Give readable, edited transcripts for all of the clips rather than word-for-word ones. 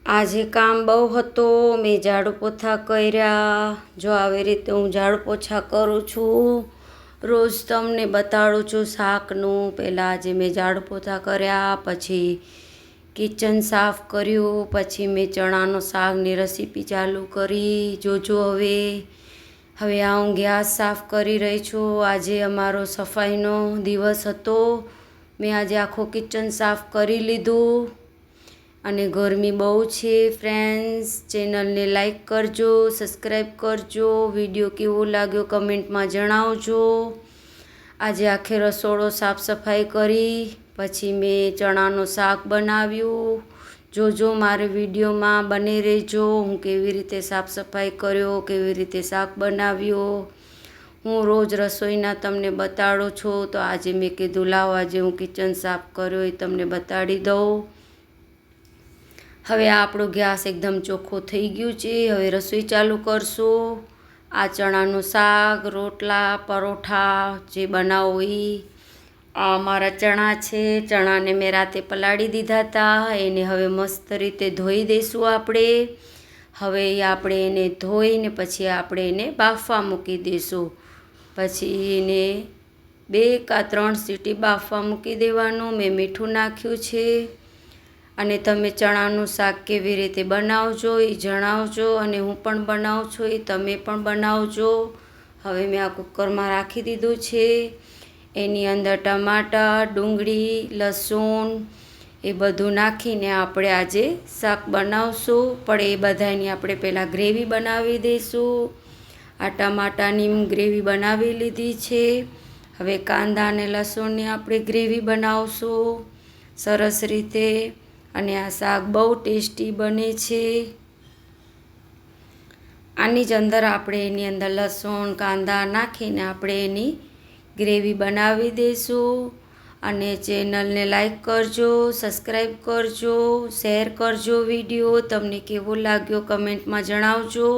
આજે કામ બહુ હતું, મેં ઝાડુ પોછા કર્યા। જો આવી રીતે હું ઝાડુ પોછા કરું છું, રોજ તમને બતાડું છું શાકનું। પહેલાં આજે મેં ઝાડુ પોછા કર્યા, પછી કિચન સાફ કર્યું, પછી મેં ચણાનો શાકની રેસીપી ચાલુ કરી। જોજો હવે આ હું ગેસ સાફ કરી રહી છું। આજે અમારો સફાઈનો દિવસ હતો। મેં આજે આખો કિચન સાફ કરી લીધું। અને ગરમી બહુ છે ફ્રેન્ડ્સ। ચેનલને લાઈક કરજો, સબસ્ક્રાઈબ કરજો। વિડીયો કેવો લાગ્યો કમેન્ટમાં જણાવજો। આજે આખે રસોડો સાફ સફાઈ કરી, પછી મેં ચણાનું શાક બનાવ્યું। જોજો મારે વિડીયોમાં બને રહેજો, હું કેવી રીતે સાફ સફાઈ કર્યો, કેવી રીતે શાક બનાવ્યો। હું રોજ રસોઈના તમને બતાડું છું, તો આજે મેં કીધું લાવો આજે હું કિચન સાફ કર્યો એ તમને બતાડી દઉં। હવે આપણો ગેસ એકદમ ચોખ્ખો થઈ ગયું છે। હવે રસોઈ ચાલુ કરશું। આ ચણાનું શાક, રોટલા, પરોઠા જે બનાવો આ અમારા ચણા છે। ચણાને મેં રાતે પલાળી દીધા હતા, એને હવે મસ્ત રીતે ધોઈ દઈશું આપણે। હવે આપણે એને ધોઈને પછી આપણે એને બાફવા મૂકી દઈશું। પછી એને 2 કે 3 સીટી બાફવા મૂકી દેવાનું। મેં મીઠું નાખ્યું છે। અને તમે ચણાનું શાક કેવી રીતે બનાવજો એ જણાવજો, અને હું પણ બનાવું છું એ તમે પણ બનાવજો। હવે મેં આ કુકરમાં રાખી દીધું છે। એની અંદર ટમાટા, ડુંગળી, લસણ એ બધું નાખીને આપણે આજે શાક બનાવશું। પણ એ બધાની આપણે પહેલાં ગ્રેવી બનાવી દઈશું। આ ટમાટાની ગ્રેવી બનાવી લીધી છે। હવે કાંદા અને લસણની આપણે ગ્રેવી બનાવશું સરસ રીતે। અને આ શાક બહુ ટેસ્ટી બને છે। આની જ અંદર આપણે એની અંદર લસણ, કાંદા નાખીને આપણે એની ગ્રેવી બનાવી દઈશું। અને ચેનલને લાઈક કરજો, સબસ્ક્રાઈબ કરજો, શેર કરજો। વિડીયો તમને કેવો લાગ્યો કમેન્ટમાં જણાવજો।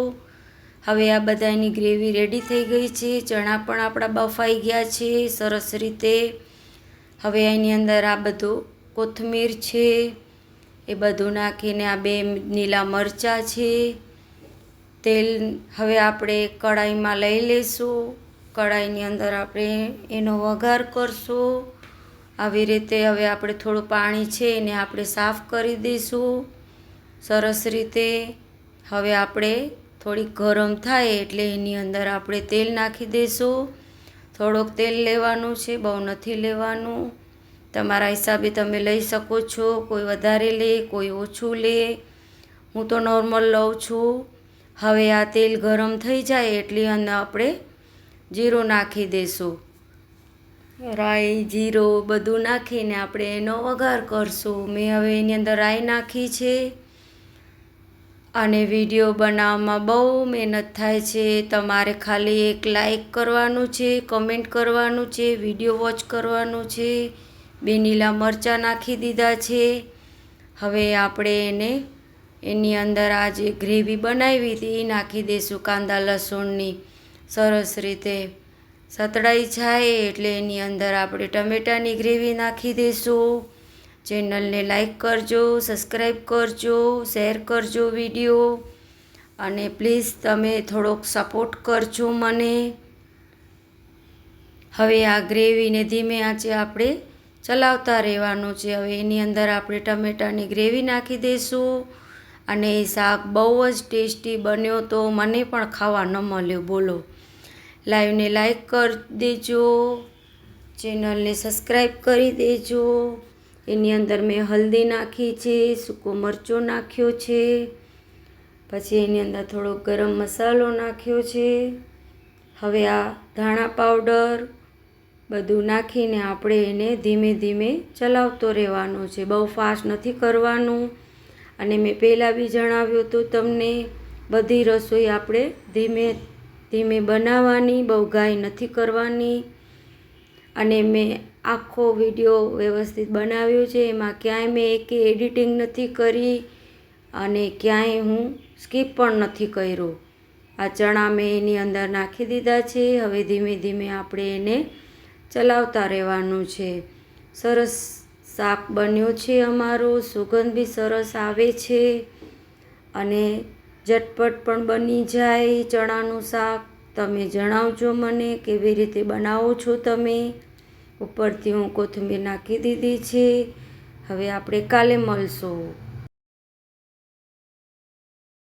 હવે આ બધાની ગ્રેવી રેડી થઈ ગઈ છે। ચણા પણ આપણા બફાઈ ગયા છે સરસ રીતે। હવે એની અંદર આ બધું કોથમીર છે એ બધું નાખીને, આ 2 લીલા મરચાં છે, તેલ હવે આપણે કઢાઈમાં લઈ લઈશું। કઢાઈની અંદર આપણે એનો વઘાર કરશું આવી રીતે। હવે આપણે થોડું પાણી છે એને આપણે સાફ કરી દઈશું સરસ રીતે। હવે આપણે થોડીક ગરમ થાય એટલે એની અંદર આપણે તેલ નાખી દઈશું। થોડુંક તેલ લેવાનું છે, બહુ નથી લેવાનું। તમારા હિસાબે તમે લઈ શકો છો, કોઈ વધારે લે, કોઈ ઓછું લે। હું તો નોર્મલ લઉં છું। હવે આ તેલ ગરમ થઈ જાય એટલે અંદર આપણે જીરું નાખી દઈશું। રાઈ, જીરું બધું નાખીને આપણે એનો વઘાર કરશું। મેં હવે એની અંદર રાઈ નાખી છે। અને વિડીયો બનાવવામાં બહુ મહેનત થાય છે। તમારે ખાલી એક લાઈક કરવાનું છે, કમેન્ટ કરવાનું છે, વિડીયો વોચ કરવાનું છે। 2 લીલા મરચાં નાખી દીધા છે। હવે આપણે એની અંદર આ જે ગ્રેવી બનાવી હતી એ નાખી દઈશું કાંદા લસણની સરસ રીતે। સતળાઈ જાય એટલે એની અંદર આપણે ટમેટાની ગ્રેવી નાખી દઈશું। ચેનલને લાઈક કરજો, સબસ્ક્રાઈબ કરજો, શેર કરજો વિડીયો। અને પ્લીઝ તમે થોડોક સપોર્ટ કરજો મને। હવે આ ગ્રેવીને ધીમે આંચે આપણે ચલાવતા રહેવાનું છે। હવે એની અંદર આપણે ટમેટાની ગ્રેવી નાખી દઈશું। અને એ શાક બહુ જ ટેસ્ટી બન્યો, તો મને પણ ખાવા ન મળ્યો બોલો। લાઈવને લાઈક કરી દેજો, ચેનલને સબસ્ક્રાઈબ કરી દેજો। એની અંદર મેં હલ્દી નાખી છે, સૂકો મરચો નાખ્યો છે, પછી એની અંદર થોડો ગરમ મસાલો નાખ્યો છે। હવે આ ધાણા પાવડર બધું નાખીને આપણે એને ધીમે ધીમે ચલાવતો રહેવાનો છે, બહુ ફાસ્ટ નથી કરવાનું। અને મેં પહેલાં બી જણાવ્યું હતું તમને, બધી રસોઈ આપણે ધીમે ધીમે બનાવવાની, બહુ ઘાઈ નથી કરવાની। અને મેં આખો વિડીયો વ્યવસ્થિત બનાવ્યો છે, એમાં ક્યાંય મેં એકે એડિટિંગ નથી કરી અને ક્યાંય હું સ્કીપ પણ નથી કર્યો। આ ચણા મેં એની અંદર નાખી દીધા છે। હવે ધીમે ધીમે આપણે એને ચલાવતા રહેવાનું છે। સરસ શાક બન્યો છે અમારો, સુગંધ બી સરસ આવે છે। અને ઝટપટ પણ બની જાય ચણાનું શાક. તમે જણાવજો મને કેવી રીતે બનાવો છો તમે. ઉપરથી હું કોથમીર નાખી દીધી છે. હવે આપણે કાલે મળશું.